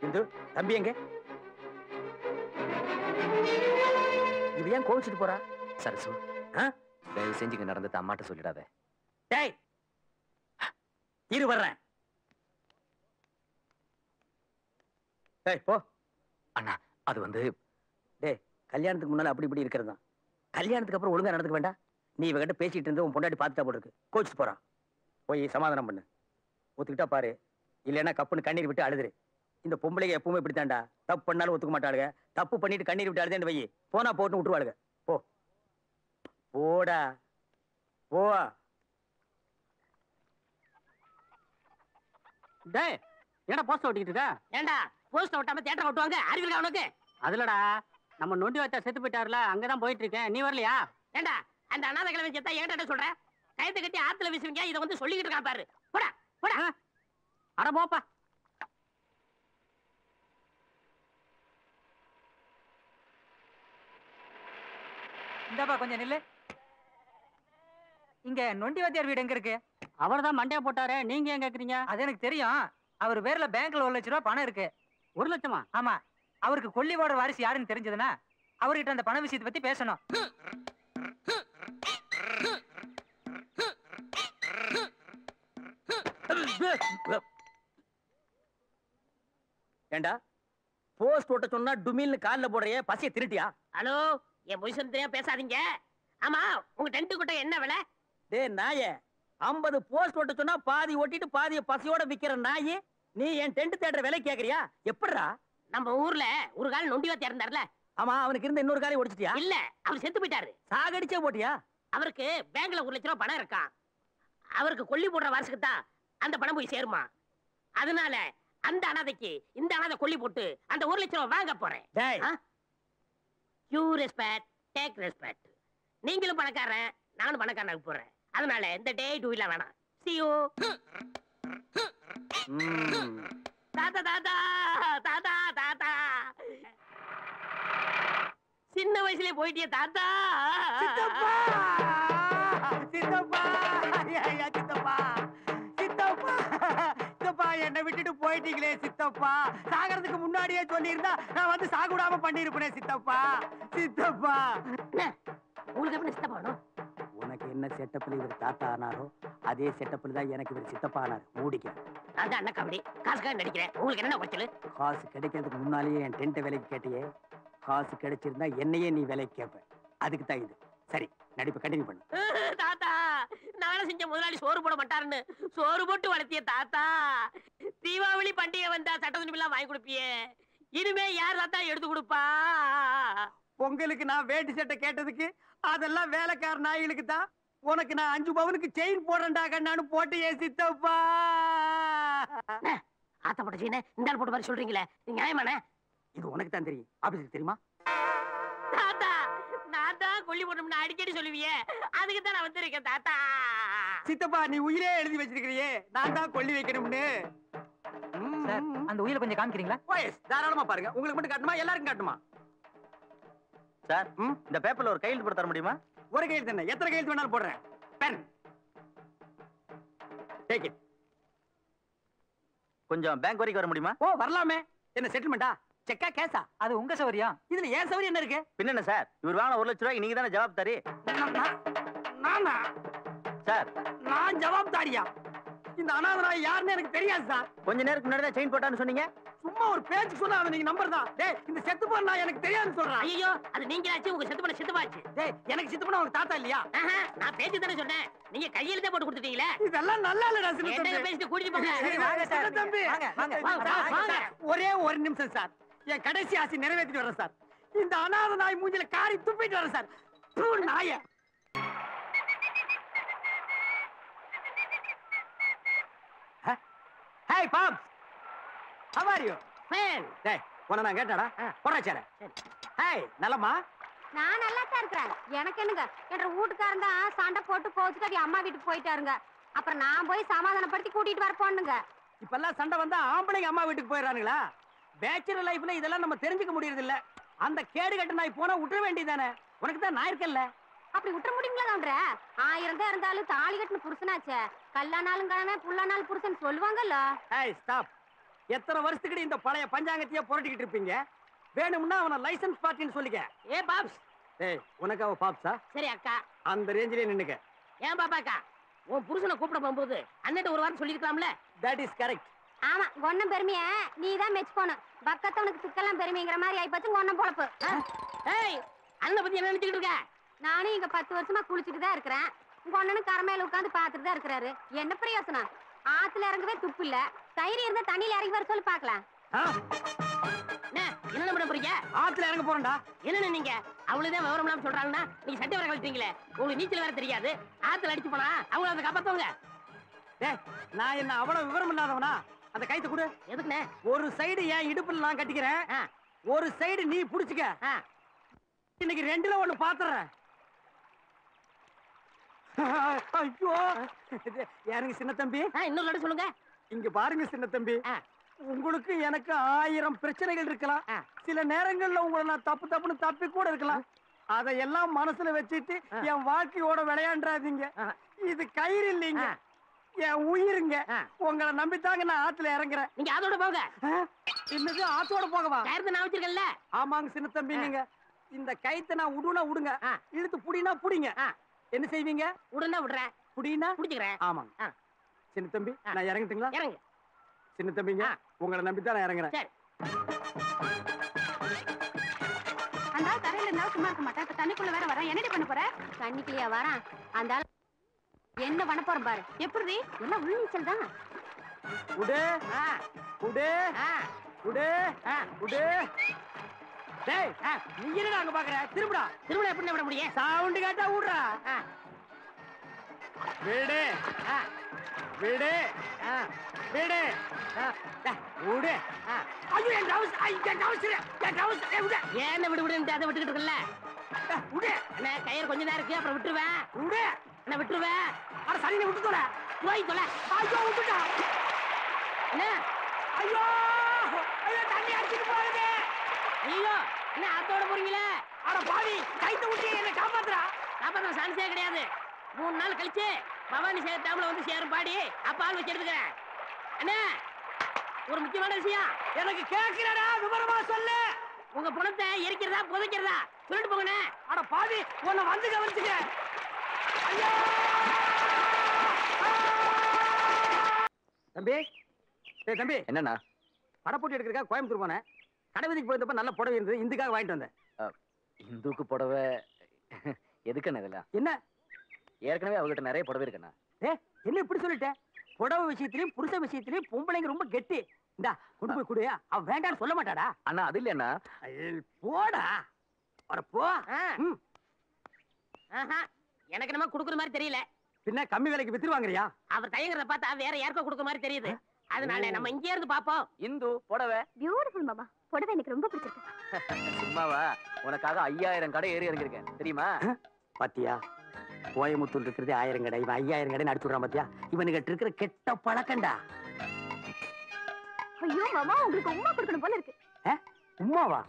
இந்து தம்பி எங்க? இவ ஏன் கோவிச்சுட்டு போறா? சரசு, தயவு செஞ்சு இங்க நடந்தது அம்மாட்ட சொல்லிடாத. டேய் இரு வர்றேன். டேய் போ. அண்ணா அது வந்து டேய் கல்யாணத்துக்கு முன்னால அப்படி இப்படி இருக்கிறது தான். கல்யாணத்துக்கு அப்புறம் ஒழுங்கா நடந்துக்க வேண்டாம். நீ இவகிட்ட பேசிட்டு இருந்து உன் பொண்டாட்டி பார்த்துட்டா போல இருக்கு. கோச்சிட்டு போறான். போய் சமாதானம் பண்ணு. ஒத்துக்கிட்டா பாரு, இல்லைன்னா கப்புன்னு கண்ணீர் விட்டு அழுதுரு. இந்த பொம்பளைங்க எப்பவுமே இப்படித்தாண்டா. தப்பு பண்ணாலும் ஒத்துக்க மாட்டாளுங்க. தப்பு பண்ணிட்டு கண்ணீர் விட்டு அழுதேன்னு வை, போனா போட்டு விட்டுருவாளுங்க. போ போடா போ. டேய் ஏன்டா போஸ்ட் ஓட்டிட்டு இருக்க? ஏண்டா போஸ்ட் ஓட்டாம தியேட்டர் ஓட்டுவாங்க? அறிவியல் அவனுக்கு அதுலடா நம்ம நொண்டி வச்சா செத்து போயிட்டாருல, அங்கதான் போயிட்டு இருக்கேன். நீ வரலையா? ஏண்டா அந்த அனாதை கிழமை செத்தா ஏன்டா சொல்ற? கயத்தை கட்டி ஆத்துல வீசுவீங்க, இதை வந்து சொல்லிக்கிட்டு இருக்கான் பாரு. போடா போடா. அட போப்பா. இந்தாப்பா கொஞ்சம் நில்லு. இங்க நொண்டி வாத்தியார் வீடு எங்க இருக்கு? அவர் தான் மண்டையா போட்டாரு, நீங்க ஏன் கேக்குறீங்க? அது எனக்கு தெரியும். அவர் பேர்ல பேங்க்ல 1 லட்சம் ரூபாய் பணம் இருக்கு. 1 லட்சமா? ஆமா. அவருக்கு கொல்லிவோட வாரிசு யாருன்னு தெரிஞ்சதுன்னா அவர்கிட்ட அந்த பண விஷயத்தை பத்தி பேசணும். ஏண்டா போஸ்ட் ஓட்ட சொன்னா டுமில்னு கால்ல போடுறியே, பசிய திருட்டியா? ஹலோ, என் பொசிஷன் தெரியாம பேசாதீங்க. ஆமா, உங்க டென்ட் குட்டை என்ன விலை? டேய் நாயே, 50 போஸ்ட் ஓட்ட சொன்னா பாதி ஓட்டிட்டு பாதிய பசியோட விக்கிற நாயே, நீ என் டென்ட் தேடுற விலை கேக்குறியா? எப்படிடா? நம்ம ஊர்ல ஒரு கால் நொண்டி வாத்தியார் இருந்தார்ல. ஆமா, அவனுக்கு இருந்த இன்னொரு காலை ஒடிச்சிட்டியா? இல்ல, அவர் செத்து போயிட்டாரு. சாகடிச்சே போட்டியா? அவருக்கு பேங்க்ல 1 லட்சம் ரூபாய் பணம் இருக்கான். அவருக்கு கொல்லி போடுற வாரிசுக்கு தான் அந்த பணம் போய் சேருமா. அதனால அந்த அனாதைக்கு இந்த அனாதை கொல்லி போட்டு அந்த 1 லட்சம் ரூபாய் வாங்க போறேன். You respect, take respect. நீங்களும் பணக்காரன், நானும் பணக்காரனாக போறேன். அதனால இந்த டே டூ இல்ல வேணாம். See you. தாத்தா தாத்தா தாத்தா தாத்தா, சின்ன வயசுல போயிட்டிய தாத்தா. சித்தப்பா சித்தப்பா ஐயா சித்தப்பா சித்தப்பா சித்தப்பா, என்னை விட்டுட்டு போயிட்டீங்களே சித்தப்பா. சாகிறதுக்கு முன்னாடியே சொல்லியிருந்தா நான் வந்து சாகுடாம பண்ணிருப்பேனே சித்தப்பா. சித்தப்பா உங்களுக்கு எப்படி சித்தப்பா வேணும்? உனக்கு என்ன செட்டப்ல இவர் தாத்தா ஆனாரோ அதே செட்டப்ல தான் எனக்கு இவர் சித்தப்பா ஆனார். மூடிக்க. அதான் அண்ணா கபடி காசுக்காக நடிக்கிறேன். உங்களுக்கு என்ன குறைச்சல்? காசு கிடைக்கிறதுக்கு முன்னாலேயே என் டென்ட் விலைக்கு கேட்டியே. காசு கிடைச்சிருந்தா என்னையே நீ விலைக்கு கேட்ப. அதுக்கு தான் இது. சரி, நடிப்பு கண்டினியூ பண்ணு. தாத்தா, நானும் செஞ்ச முதலாளி சோறு போட மாட்டாருன்னு சோறு போட்டு வளர்த்திய தாத்தா. தீபாவளி பண்டிகை வந்தா சட்ட துணிலாம் வாங்கி கொடுப்பியே, இனிமே யார் தாத்தா எடுத்து கொடுப்பா? பொங்கலுக்கு நான் வேட்டி சட்டை கேட்டதுக்கு அதெல்லாம் வேலைக்கார நாய்களுக்கு தான். உனக்கு நான் 5 பவுனுக்கு செயின் போடுறேன்டா கண்ணான்னு போட்டு ஏன் சித்தப்பா. ஆத்த போட்ட செயினை இந்த ஆள் போட்ட மாதிரி சொல்றீங்களே, நீங்க நியாயமான? இது உனக்கு தான் தெரியும், ஆபீஸுக்கு தெரியுமா? தாத்தா, நான் தான் கொல்லி போட்டோம்னு அடிக்கடி சொல்லுவியே, அதுக்கு தான் நான் வந்திருக்கேன் தாத்தா. சித்தப்பா, நீ உயிரே எழுதி வச்சிருக்கிறியே, நான் தான் கொல்லி வைக்கணும்னு. சார், அந்த உயிரை கொஞ்சம் காமிக்கிறீங்களா? ஓஎஸ், தாராளமா பாருங்க. உங்களுக்கு மட்டும் காட்டுமா, எல்லாருக்கும் காட்டுமா? சார், இந்த பேப்பர்ல ஒரு கையெழுத்து போட்டு தர முடியுமா? ஒரு கையெழுத்து என்ன, எத்தனை கையெழுத்து வேணாலும் போடுறேன். Pen, take it. கொஞ்சம் பேங்க் வரைக்கும் வர முடியுமா? ஓ, வரலாமே. என்ன செட்டில்மெண்டா, செக்கா கேஸா? அது உங்க சௌரியம். இதுல ஏன் சௌரியம் என்ன இருக்கு? பின்ன சார், இவர் வாங்க 1 லட்சம் ரூபாய்க்கு நீங்க தானே ஜவாப்தாரி. நானா சார்? நான் ஜவாப்தாரியா? இந்த அனாதராய் யாருன்னு எனக்கு தெரியாது சார். கொஞ்ச நேரத்துக்கு முன்னாடி தான் செயின் போட்டான்னு சொன்னீங்க. சும்மா ஒரு பேச்சு சொன்னா அதை நீங்க நம்பர் தான். டேய், இந்த செத்து போனா எனக்கு தெரியாதுன்னு சொல்றேன். ஐயோ, அது நீங்களாச்சு, உங்க செத்து போன சித்தப்பாச்சு. டேய், எனக்கு சித்து போனா உங்க தாத்தா இல்லையா? நான் பேச்சு தானே சொன்னேன், நீங்க கையெழுத்தே போட்டு கொடுத்துட்டீங்களே. இதெல்லாம் நல்லா இல்லடா சின்ன தம்பி. பேசிட்டு கூட்டிட்டு போங்க. சரி, வாங்க சார். சின்ன தம்பி, வாங்க வாங்க வாங்க. ஒரே ஒரு நிமிஷம் சார், என் கடைசி ஆசை நிறைவேற்றிட்டு வரேன் சார். இந்த அனாதை நாய் மூஞ்சில காரி துப்பிட்டு வரேன் சார். நாய hey pops, how are you? Fan. டேய், உன்னை நான் கேட்டாடா. போடா சேர. ஹேய், நலமா? நான் நல்லா தான் இருக்கிறேன். எனக்கு என்னங்க, என்ற வீட்டுக்காரன் தான் சண்டை போட்டு கோச்சுக்காடி அம்மா வீட்டுக்கு போயிட்டாருங்க. அப்புறம் நான் போய் சமாதானப்படுத்தி கூட்டிட்டு வர போனுங்க. இப்பெல்லாம் சண்டை வந்தா ஆம்பளைங்க அம்மா வீட்டுக்கு போயிடறானுங்களா? பேச்சுலர் லைஃப்ல இதெல்லாம் நம்ம தெரிஞ்சுக்க முடியறது இல்ல. அந்த கேடு கட்ட நாய் போனா விட்டுற வேண்டியதானே. உனக்கு தான் நான் இருக்கேன்ல. அப்படி விட்டுற முடியுங்களா கவுண்டர? 1000 தான் இருந்தாலும் தாலி கட்டின புருஷனாச்சே. கல்லானாலும் கணவன் புல்லானாலும் புருஷன் சொல்லுவாங்கல்ல. ஏய் ஸ்டாப். எத்தனை வருஷத்துக்கு இந்த பழைய பஞ்சாங்கத்தையே புரட்டிக்கிட்டு இருப்பீங்க? வேணும்னா அவனை லைசன்ஸ் பார்ட்டின்னு சொல்லிக்க. ஏ பாப்ஸ். ஏய் உனக்கு அவ பாப்ஸா? சரி அக்கா. அந்த ரேஞ்சிலே நின்னுக்க. ஏன் பாப்பாக்கா? உன் புருஷனை கூப்பிட போகும்போது அண்ணன் ஒரு வாரம் சொல்லிருக்கலாம்ல. That is correct. ஆமா, ஒன்னும் பெருமைய நீ தான் மெச்சுக்கணும். பக்கத்தவனுக்கு சிக்கலாம் பெருமைங்கிற மாதிரி ஆயிப்போச்சு ஒன்னும் பொழப்பு. ஏய் அண்ணனை பத்தி என்ன நினைச்சுக்கிட்டு இருக்க? நானும் இங்க 10 வருஷமா குளிச்சுட்டு தான் இருக்கிறேன். உங்க அண்ணனும் கரமையில உட்காந்து பாத்துட்டு தான் இருக்கிறாரு. என்ன பிரயோசனம்? ஆத்துல இறங்கவே துப்பு இல்ல. தைரியம் இருந்தா தண்ணியில இறங்கி வர சொல்லி பாக்கலாம். என்ன பண்ண போறீங்க? ஆத்துல இறங்க போறேன்டா. என்ன நீங்க அவ்வளவுதான் விவரம் இல்லாம சொல்றாங்கன்னா நீங்க சட்டை வர கழிச்சீங்களே, உங்களுக்கு நீச்சல் வேற தெரியாது. ஆத்துல அடிச்சு போனா அவங்கள அதை காப்பாத்துவாங்க. டேய் நான் என்ன அவ்வளவு விவரம் இல்லாதவனா? அந்த கைத்தை கொடு. எதுக்குண்ணே? ஒரு சைடு என் இடுப்புல நான் கட்டிக்கிறேன், ஒரு சைடு நீ புடிச்சுக்க. இன்னைக்கு 2ல 1 பாத்துறேன். ஐயோ யாருங்க சின்ன தம்பி? இன்னொரு நடு சொல்லுங்க. இங்க பாருங்க சின்ன தம்பி, உங்களுக்கு எனக்கு 1000 பிரச்சனைகள் இருக்கலாம். சில நேரங்கள்ல உங்களை நான் தப்புன்னு தப்பி கூட இருக்கலாம். அதையெல்லாம் மனசுல வச்சுட்டு என் வாழ்க்கையோட விளையாண்டாதீங்க. இது கயிறு இல்லைங்க, என் உயிருங்க. உங்களை நம்பித்தாங்க நான் ஆத்துல இறங்குறேன். நீங்க அதோட போங்க. என்னது ஆத்தோட போகவா? கயிறு நான் வச்சிருக்கேன்ல. ஆமாங்க சின்ன தம்பி, நீங்க இந்த கயித்தை நான் உடுனா உடுங்க, இழுத்து புடினா புடிங்க. என்ன செய்வீங்க? உடனே விடுறேன், புடினா புடிச்சுக்கிறேன். ஆமாங்க சின்ன தம்பி, நான் இறங்கட்டுங்களா? இறங்கு. சின்ன தம்பிங்க, உங்களை நம்பித்தான் நான் இறங்குறேன். சரி. அந்த ஆள் தரையில இருந்தா சும்மா இருக்க மாட்டேன். இப்ப தண்ணிக்குள்ள வேற வரேன். என்னடி பண்ண போற? தண்ணிக்குள்ளயா வரேன்? அந்த ஆள் என்ன பண்ண போறேன் பாரு. எப்படி எல்லாம் உள் நீச்சல் தான். உடே உடே உடே உடே. டேய் நீ என்னடா அங்க பாக்குற? திரும்புடா. திரும்ப எப்படி விட முடியும்? சவுண்ட் கேட்டா விடுறா. வீடு வீடு வீடு விடு. ஐயோ என் டவுஸ், என் டவுஸ். ஏன் விடு விடுன்னு அதை விட்டுக்கிட்டு இருக்கல. விடு. என்ன கயிறு கொஞ்ச நேரம் இருக்கு, அப்புறம் விட்டுருவேன். விடு. என்ன விட்டுருவேன்? அட சரி நீ விட்டு தொலை. போய் தொலை. ஐயோ விட்டுட்டா. என்ன? ஐயோ ஐயோ தண்ணி அடிச்சிட்டு போகுது. ஐயோ என்ன அதோட போறீங்களே? அட பாவி, கைத்த விட்டு என்ன காப்பாத்துறா. காப்பாற்ற சான்ஸே கிடையாது. 3 நாள் கழிச்சு பவானி சேகர் டேம்ல வந்து சேரும் பாடி அப்ப ஆள் வச்சு எடுத்துக்கிறேன். அண்ணே ஒரு முக்கியமான விஷயம் எனக்கு கேட்கிறடா, விவரமா சொல்லு. உங்க பணத்தை எரிக்கிறதா புதைக்கிறதா சொல்லிட்டு போங்கண்ணே. அட பாவி, உன்னை வந்து கவனிச்சுக்க. ஐயோ தம்பி. டேய் தம்பி, என்னண்ணா? பட போட்டி எடுக்கிறதுக்காக கோயம்புத்தூர் போனேன். கடை வீதிக்கு போயிருந்தப்ப நல்ல புடவை இருந்தது, இந்துக்காக வாங்கிட்டு வந்தேன். இந்துக்கு புடவை எதுக்குண்ணா இதெல்லாம்? என்ன ஏற்கனவே அவகிட்ட நிறைய புடவை இருக்குண்ணா. என்ன இப்படி சொல்லிட்டேன்? புடவை விஷயத்திலயும் புருஷ விஷயத்திலயும் பொம்பளைங்க ரொம்ப கெட்டி. இந்தா கொண்டு போய் கொடு. அவ வேண்டான்னு சொல்ல மாட்டாடா. அண்ணா அது இல்லைண்ணா. போடா வர போ. எனக்கு நம்ம குடுக்குற மாதிரி தெரியல. பின்ன கம்மி விலைக்கு வித்துருவாங்கறியா? அவர் தயங்குறத பார்த்தா வேற யாருக்கோ குடுக்குற மாதிரி தெரியுது. அதனால நம்ம இங்கே இருந்து பாப்போம். இந்து புடவை பியூட்டிஃபுல் மாமா. புடவை எனக்கு ரொம்ப பிடிச்சிருக்கு. சும்மாவா? உனக்காக 5000 கடை ஏறி இறங்கிருக்கேன் தெரியுமா? பாத்தியா, கோயமுத்தூர் இருக்கிறது 1000 கடை, இவன் 5000 கடை அடிச்சு விடுறான். பாத்தியா, இவனுக்கு இருக்கிற கெட்ட பழக்கண்டா. ஐயோ மாமா, உங்களுக்கு உம்மா கொடுக்கணும் போல இருக்கு. உம்மாவா?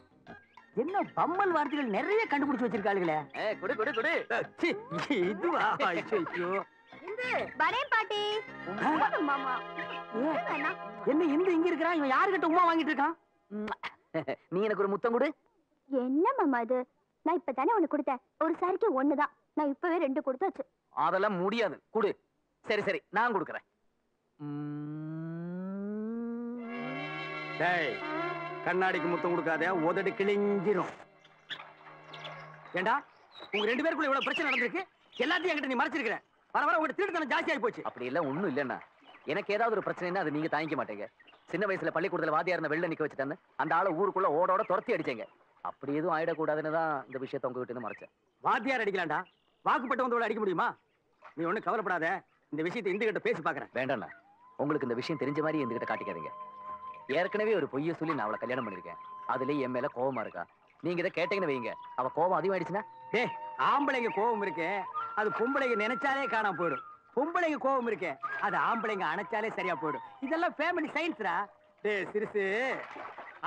என்ன பம்மல் வார்த்தைகள் நிறைய கண்டுபிடிச்சு வச்சிருக்காளுங்களே. குடு குடு குடு. இதுவா? ஐயோ இந்து படே பாட்டி. மாமா என்ன இந்து இங்க இருக்கிறான்? இவன் யாருக்கிட்ட உம்மா வாங்கிட்டு இருக்கான்? நீ எனக்கு ஒரு முத்தம் கொடு. என்ன மாமா இது? நான் இப்பதானே ஒண்ணு கொடுத்தேன். ஒரு சாரிக்கு 1 தான். நான் இப்பவே 2 கொடுத்தாச்சு. அதெல்லாம் முடியாது. குடு. சரி சரி நான் கொடுக்கறேன். டேய் கண்ணாடிக்கு முத்தம் கொடுக்காத, உதடு கிழிஞ்சிரும். ஏண்டா உங்க 2 பேருக்குள்ள இவ்வளவு பிரச்சனை நடந்திருக்கு, எல்லாத்தையும் என்கிட்ட நீ மறைச்சிருக்கிற. வர வர உங்க திருட்டுத்தனம் ஜாஸ்தி ஆகி போச்சு. அப்படி இல்ல, ஒண்ணும் இல்லன்னா. எனக்கு ஏதாவது ஒரு பிரச்சனைனா அது நீங்க தாங்கிக்க மாட்டீங்க. சின்ன வயசுல பள்ளிக்கூடத்துல வாத்தியார் இருந்த வெளில நிக்க வச்சுட்டான்னு அந்த ஆளை ஊருக்குள்ள ஓடோட துரத்தி அடிச்சீங்க. அப்படி எதுவும் ஆயிடக்கூடாதுன்னு தான் இந்த விஷயத்தை உங்ககிட்ட இருந்து மறைச்சேன். வாத்தியார் அடிக்கலாம்டா, வாக்குப்பட்டு வந்தவளை அடிக்க முடியுமா? நீ ஒண்ணு கவலைப்படாத, இந்த விஷயத்தை இந்து கிட்ட பேசி பாக்குறேன். வேண்டாண்ணா, உங்களுக்கு இந்த விஷயம் தெரிஞ்ச மாதிரி என்கிட்ட காட்டிக்காதீங்க. ஏற்கனவே ஒரு பொய்ய சொல்லி நான் அவளை கல்யாணம் பண்ணிருக்கேன். அதுல என் மேல கோவமா இருக்கா. நீங்க இதை கேட்டீங்கன்னு வைங்க, அவ கோவம் அதிகமாயிடுச்சுன்னா? டேய் ஆம்பளைங்க கோவம் இருக்கு, அது பொம்பளைங்க நினைச்சாலே காணாம போயிடும். பொம்பளைங்க கோவம் இருக்கு, அது ஆம்பளைங்க அணைச்சாலே சரியா போயிடும். இதெல்லாம் ஃபேமிலி சயின்ஸ்ரா. டேய் சிறுசு,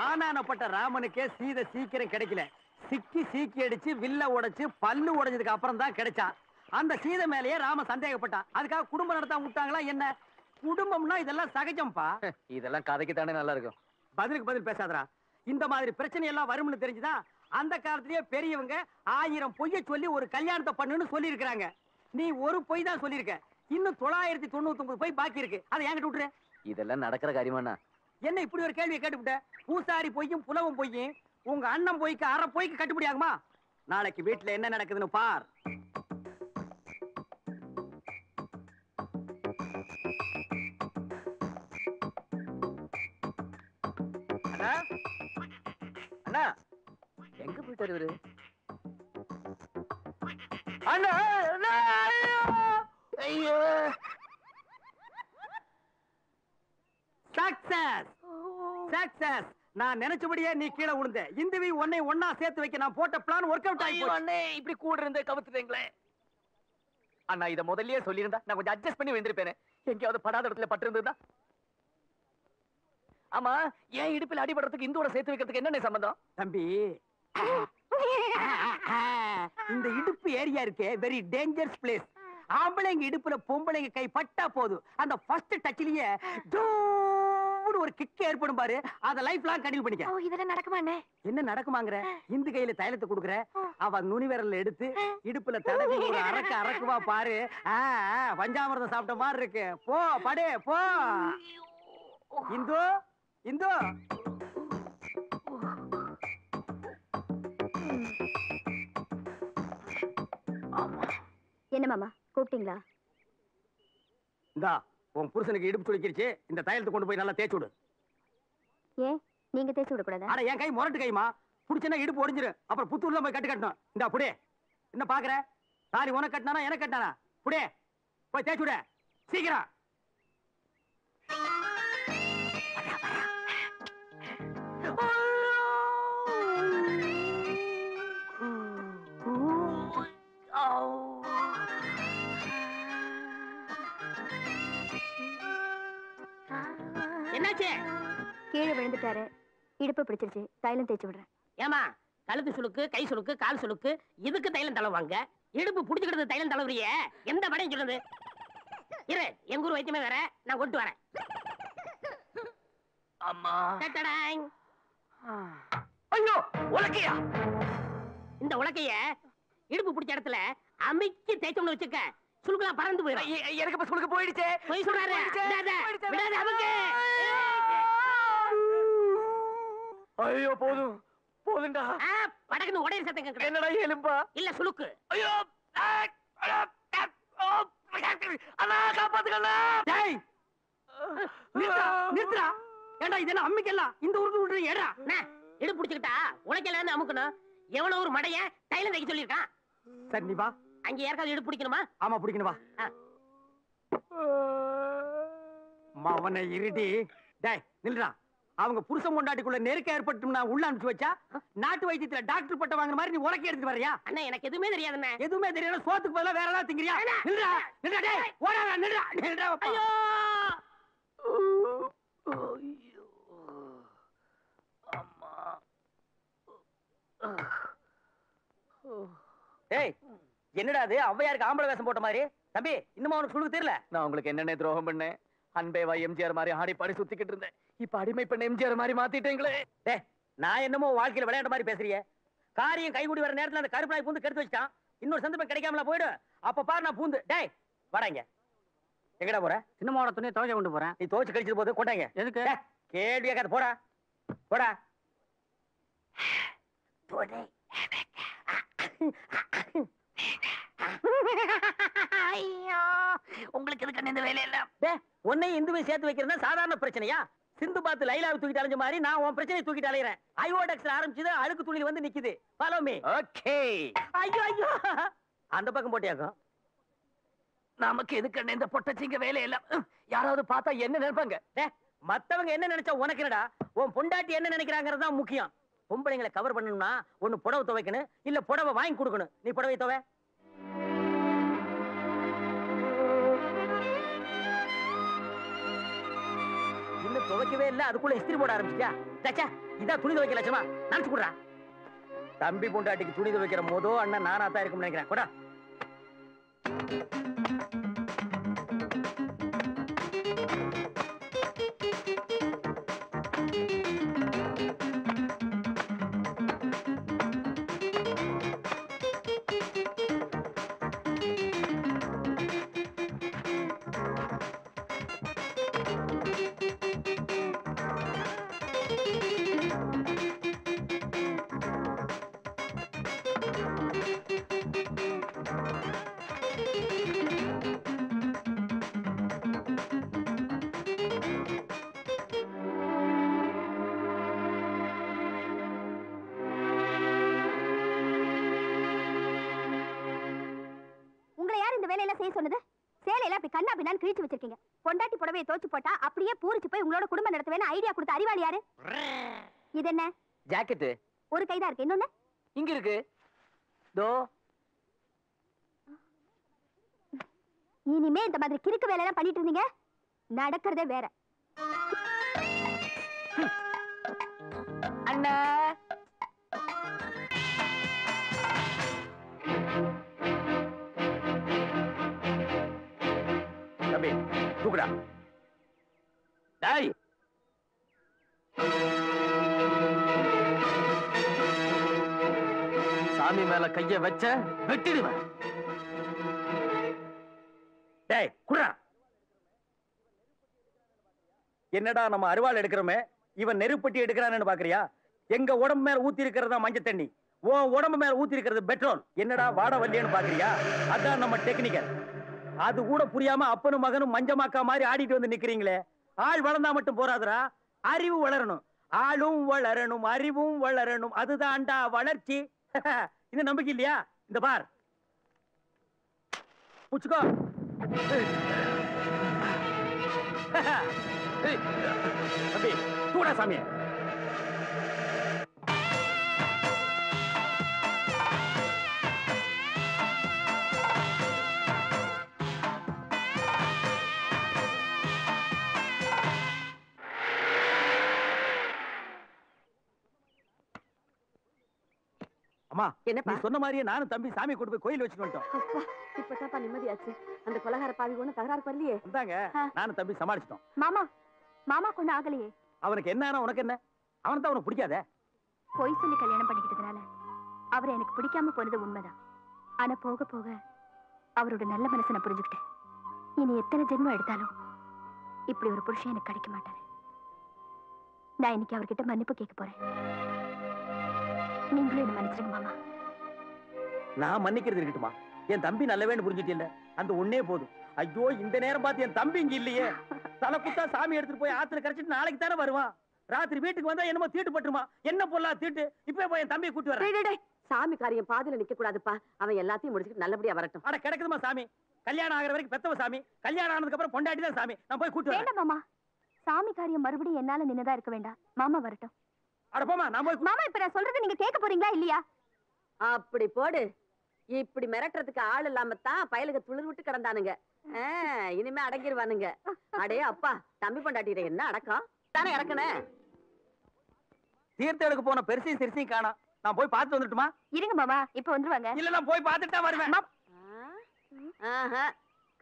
ஆனானப்பட்ட ராமனுக்கே சீதை சீக்கிரம் கிடைக்கல. சிக்கி சீக்கி அடிச்சு வில்ல உடைச்சு பல்லு உடைஞ்சதுக்கு அப்புறம் தான் கிடைச்சான். அந்த சீதை மேலேயே ராம சந்தேகப்பட்டான். அதுக்காக குடும்பம் நடத்தாம விட்டாங்களா என்ன? குடும்பம்னா இதெல்லாம் சகஜம்பா. இதெல்லாம் கதைக்கு தானே நல்லா இருக்கும். பதிலுக்கு பதில் பேசாதடா. இந்த மாதிரி பிரச்சனை எல்லாம் வரும்னு தெரிஞ்சுதான் அந்த காலத்திலேயே பெரியவங்க 1000 பொய்ய சொல்லி ஒரு கல்யாணத்தை பண்ணுன்னு சொல்லி இருக்காங்க. நீ ஒரு பொய் தான் சொல்லியிருக்க. இன்னும் 999 பொய் பாக்கி இருக்கு. அதை என்கிட்ட விட்டுரு. இதெல்லாம் நடக்கிற காரியமாண்ணா? என்ன இப்படி ஒரு கேள்வியை கேட்டுவிட்ட? பூசாரி பொய்யும் புலவும் பொய்யும் உங்க அண்ணன் பொய்க்கு அரை பொய்க்கு கட்டுப்படி ஆகுமா? நாளைக்கு வீட்டுல என்ன நடக்குதுன்னு பார். அண்ணா அண்ணா எங்க போயிட்டாரு இவரு? அண்ணா அண்ணா, ஐயோ சக்சஸ் சக்சஸ். நான் நினைச்சபடியே நீ கீழே விழுந்த. இந்துவி உன்னை ஒன்னா சேர்த்து வைக்க நான் போட்ட பிளான் ஒர்க் அவுட் ஆகி அண்ணே இப்படி கூட இருந்தே கவுத்துட்டீங்களே அண்ணா. இத முதல்லயே சொல்லியிருந்தா நான் கொஞ்சம் அட்ஜஸ்ட் பண்ணி வந்திருப்பேனே. எங்கேயாவது படாத இடத்துல பட்டு இருந்ததா? ஆமா, ஏன் இடுப்பில் அடிபடுறதுக்கு இந்தோட சேர்த்து வைக்கிறதுக்கு என்ன சம்பந்தம்? தம்பி, இந்த இடுப்பு ஏரியா இருக்கே வெரி டேஞ்சரஸ் பிளேஸ். ஆம்பளைங்க இடுப்புல பொம்பளைங்க கை பட்டா போதும், அந்த ஃபர்ஸ்ட் டச்லயே ஒரு கிக் ஏற்படும் பாரு. அத லைஃப் லாங் கண்டினியூ பண்ணிக்க. இதெல்லாம் நடக்குமாண்ணே? என்ன நடக்குமாங்கற? இந்த கையில தைலத்தை கொடுக்குற, அவ நுனி விரல்ல எடுத்து இடுப்புல தடவி ஒரு அரக்குவா பாரு. பஞ்சாமிர்தம் சாப்பிட்ட மாதிரி இருக்கு. போ படே போ. இந்து இந்து, என்ன மாமா கூப்பிட்டீங்களா? இந்தா உன் புருஷனுக்கு இடுப்பு சுளுக்கிருச்சு. இந்த தைலத்தை கொண்டு போய் நல்லா தேய்ச்சு விடு. ஏன் நீங்க தேய்ச்சி விடக்கூடாதா? ஆனா என் கை முரட்டு கைமா, புடிச்சனா இடுப்பு ஒடிஞ்சிரு. அப்புறம் புத்தூர்ல தான் போய் கட்டணும். இந்தா புடே. என்ன பாக்குற? தாலி உனக்கு கட்டினானா எனக்கு கட்டினானா? புடே போய் தேய்ச்சு விட சீக்கிரம். என்னாச்சு? கீழே விழுந்துட்டாரு, இடுப்பு பிடிச்சிருச்சு, தைலம் தேய்ச்சி விடுறேன். ஏமா கழுத்து சுளுக்கு, கை சுளுக்கு, கால் சுளுக்கு, இதுக்கு தைலம் தடவாங்க. இடுப்பு புடிச்சுக்கிறது தைலம் தடவுறிய எந்த படையும் சொல்லுது? இரு, எங்க ஊர் வைத்தியமே வேற, நான் கொண்டு வரேன். அம்மா, டடடாங். ஐயோ உலக்கையா? இந்த உலக்கைய இடுப்பு பிடிச்ச இடத்துல அமிக்கி தேய்ச்சோம்னு வச்சுக்க, சுளுக்குலாம் பறந்து போயிடும். எனக்கு இப்ப சுளுக்கு போயிடுச்சு. போய் சொல்றாரு. விடாத அமுக்கு. ஐயோ போதும் போதுண்டா. படக்குன்னு உடைய சத்தம் கேக்குது. என்னடா எலும்பா? இல்ல சுளுக்கு. ஐயோ அண்ணா காப்பாத்துக்கண்ணா. டேய் நிறுத்துடா நிறுத்துடா. ஏண்டா இதெல்லாம் அம்மிக்கலாம் இந்த உருட்டு விடுற ஏடா. இடுப்பு பிடிச்சுக்கிட்டா உலக்கையில அமுக்கணும். எவ்வளவு ஒரு மடைய தைலம் தைக்க சொல்லியிருக்கான். சரி நீ வா. அங்க யாருக்காவது இடுப்பு பிடிக்கணுமா? ஆமா பிடிக்கணும் வா. மவனை இருடி. டேய் நில்றா. அவங்க புருஷன் பொண்டாட்டிக்குள்ள நெருக்க ஏற்பட்டும்னா உள்ள அனுப்பிச்சு வச்சா நாட்டு வைத்தியத்துல டாக்டர் பட்ட வாங்குற மாதிரி நீ உலக்கி எடுத்துட்டு வரியா? அண்ணா எனக்கு எதுவுமே தெரியாதுண்ணே. எதுவுமே தெரியல. சோத்துக்கு பதிலா வேற ஏதாவது திங்கறியா? நில்றா நில்றா. டேய் ஓடாதா. நில்றா நில்றா. ஐயோ அம்மா. டேய் என்னடா அது ஔவையாருக்கு ஆம்பளை வேஷம் போட்ட மாதிரி? தம்பி இன்னும் அவனுக்கு சுளுக்கு தெரியல? நான் உங்களுக்கு என்னென்ன துரோகம் பண்ணேன்? அன்பேவா எம்ஜிஆர் மாதிரி ஆடி பாடி சுத்திக்கிட்டு இருந்தேன். இப்ப அடிமை பண்ண எம்ஜிஆர் மாதிரி மாத்திட்டீங்களே. டேய் நான் என்னமோ வாழ்க்கையில விளையாட்ட மாதிரி பேசுறியே. காரியம் கைகூடி வர நேரத்துல அந்த கருப்பு நாய் பூந்து கெடுத்து வச்சிட்டான். இன்னொரு சந்தர்ப்பம் கிடைக்காமல போயிடு. அப்ப பாரு நான் பூந்து. டேய் வராங்க. எங்கடா போற? சின்னமாவோட துணியை துவைக்க கொண்டு போறேன். நீ தோச்சு கழிச்சது போது கொண்டாங்க. எதுக்கு? கேள்வி கேட்காத. போடா போடா. ஐயோ உங்களுக்கு எதுக்கு இந்த வேலை எல்லாம்? உன்னை இந்துவை சேர்த்து வைக்கிறதா சாதாரண பிரச்சனையா? சிந்து பாத்து லைலாவை தூக்கிட்டு அலைஞ்ச மாதிரி நான் உன் பிரச்சனையை தூக்கிட்டு அலையறேன். ஐஓடெக்ஸ் ஆரம்பிச்சது அழுக்கு துணியில வந்து நிக்குது. Follow me. ஓகே. ஐயோ ஐயோ அந்த பக்கம் போட்டியாக்கும். நமக்கு எதுக்கு இந்த பொட்டச்சிங்க வேலை எல்லாம்? யாராவது பார்த்தா என்ன நினைப்பாங்க? மத்தவங்க என்ன நினைச்சா உனக்கு என்னடா? உன் பொண்டாட்டி என்ன நினைக்கிறாங்கிறது தான் முக்கியம். பொம்பளைங்களை கவர் பண்ணணும்னா ஒண்ணு புடவை துவைக்கணும், இல்ல புடவை வாங்கி கொடுக்கணும். நீ புடவை துவை. இன்னும் துவைக்கவே இல்ல, அதுக்குள்ள இஸ்திரி போட ஆரம்பிச்சியா? இதான் துணி துவைக்க லட்சமா? நினைச்சு கொடுறா. தம்பி பொண்டாட்டிக்கு துணி துவைக்கிற மோதோ அண்ணன் நானா தான் இருக்கும்னு நினைக்கிறேன். கூட சொன்னது சேலையில அப்படி கண்ணா பின்னான்னு கிழிச்சு வச்சிருக்கீங்க. பொண்டாட்டி புடவையை தோச்சு போட்டா அப்படியே பூரிச்சு போய் உங்களோட குடும்பம் நடத்துவேன்னு ஐடியா கொடுத்த அறிவாளி யாரு? இது என்ன ஜாக்கெட்? ஒரு கைதான் இருக்கு, இன்னொன்னு இங்க இருக்கு. தோ இனிமே இந்த மாதிரி கிறுக்கு வேலை எல்லாம் பண்ணிட்டு இருந்தீங்க நடக்கிறதே வேற. அண்ணா தம்பி தூக்குடா. டேய் சாமி மேல கைய வச்ச வெட்டிடுவேன். டேய் குடுறா. என்னடா நம்ம அருவாள் எடுக்கிறோமே இவன் நெருப்பட்டி எடுக்கிறான்னு பாக்குறியா? எங்க உடம்பு மேல ஊத்தி இருக்கிறதா மஞ்சள் தண்ணி, உன் உடம்பு மேல ஊத்தி இருக்கிறது பெட்ரோல். என்னடா வாட வல்லியன்னு பாக்குறியா? அதான் நம்ம டெக்னிக்கல். அது கூட புரியாம அப்பனும் மகனும் மஞ்சமாக்கா மாதிரி ஆடிட்டு வந்து நிக்கிறீங்களே. ஆள் வளர்ந்தா மட்டும் போறாதுடா, அறிவு வளரணும். ஆளும் வளரணும், அறிவும் வளரணும், அதுதான்டா வளர்ச்சி. இந்த நம்பிக்கை இல்லையா? இந்த பார் புச்சுக்கோ. தம்பி தூடா சாமி. அம்மா என்னப்பா? நீ சொன்ன மாதிரியே நானும் தம்பி சாமி கொண்டு போய் கோயில் வச்சுட்டு வந்துட்டோம். இப்பதான்ப்பா நிம்மதியாச்சு. அந்த கொலகார பாவி ஒண்ணு தகராறு பண்ணலையே. வந்தாங்க, நானும் தம்பி சமாளிச்சிட்டோம். மாமா மாமா கொண்டு ஆகலையே. அவனுக்கு என்ன உனக்கு என்ன? அவன் தான் உனக்கு பிடிக்காதே. பொய் சொல்லி கல்யாணம் பண்ணிக்கிட்டதுனால அவரை எனக்கு பிடிக்காம போனது உண்மைதான். ஆனா போக போக அவரோட நல்ல மனசை நான் புரிஞ்சுக்கிட்டேன். இனி எத்தனை ஜென்மம் எடுத்தாலும் இப்படி ஒரு புருஷன் எனக்கு கிடைக்க மாட்டாரு. நான் இன்னைக்கு அவர்கிட்ட மன்னிப்பு கேட்க போறேன். நீங்களும் என்ன மன்னிச்சிருங்க மாமா. நான் மன்னிக்கிறது இருக்கட்டுமா? என் தம்பி நல்லவேன்னு புரிஞ்சுட்டு இல்ல, அந்த ஒன்னே போதும். ஐயோ இந்த நேரம் பார்த்து என் தம்பி இங்க இல்லையே. தலை குத்தா சாமி எடுத்துட்டு போய் ஆத்துல கரைச்சிட்டு நாளைக்கு தானே வருவான். ராத்திரி வீட்டுக்கு வந்தா என்னமோ தீட்டு பட்டுமா? என்ன பொருளா தீட்டு? இப்ப போய் என் தம்பியை கூட்டி வரேன். சாமி காரியம் பாதியில நிக்க கூடாதுப்பா. அவன் எல்லாத்தையும் முடிச்சுட்டு நல்லபடியா வரட்டும். அட கிடைக்குதுமா சாமி? கல்யாணம் ஆகிற வரைக்கும் பெத்தவ சாமி, கல்யாணம் ஆனதுக்கு அப்புறம் பொண்டாட்டி தான் சாமி. நான் போய் கூட்டி வரேன். வேண்டாம் மாமா, சாமி காரியம் மறுபடியும் என்னால நின்னதா இருக்க வேண்டாம். மாமா வரட்டும். அட போமா, நான் போய் மாமா இப்ப நான் சொல்றது நீங்க கேட்க போறீங்களா இல்லையா? அப்படி போடு. இப்படி மிரட்டுறதுக்கு ஆள் இல்லாம தான் பயலுக்கு துளிர் விட்டு கிடந்தானுங்க. இனிமே அடங்கிடுவானுங்க. அடே அப்பா, தம்பி பொண்டாட்டிட்ட என்ன அடக்கம் தானே இறக்கணே. தீர்த்த எடுக்க போன பெருசையும் சிறுசையும் காணோம். நான் போய் பார்த்து வந்துட்டுமா? இருங்க மாமா, இப்ப வந்துருவாங்க. இல்ல நான் போய் பார்த்துட்டு தான் வருவேன்.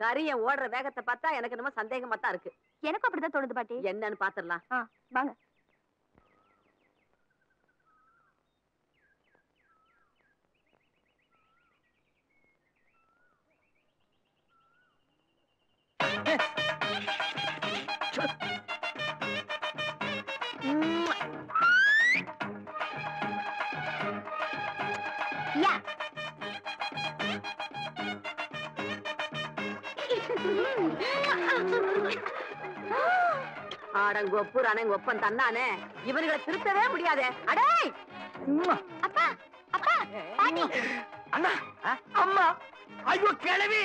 கரிய ஓடுற வேகத்தை பார்த்தா எனக்கு என்னமோ சந்தேகமா தான் இருக்கு. எனக்கும் அப்படிதான் தோணுது பாட்டி. என்னன்னு பாத்துடலாம் வாங்க. ஆடங்கொப்பு ரணங்கொப்பன் தன்னானே, இவர்களை திருத்தவே முடியாதே. அடே அப்பா அப்பா பாட்டி அண்ணா அம்மா ஐயோ கிழவி.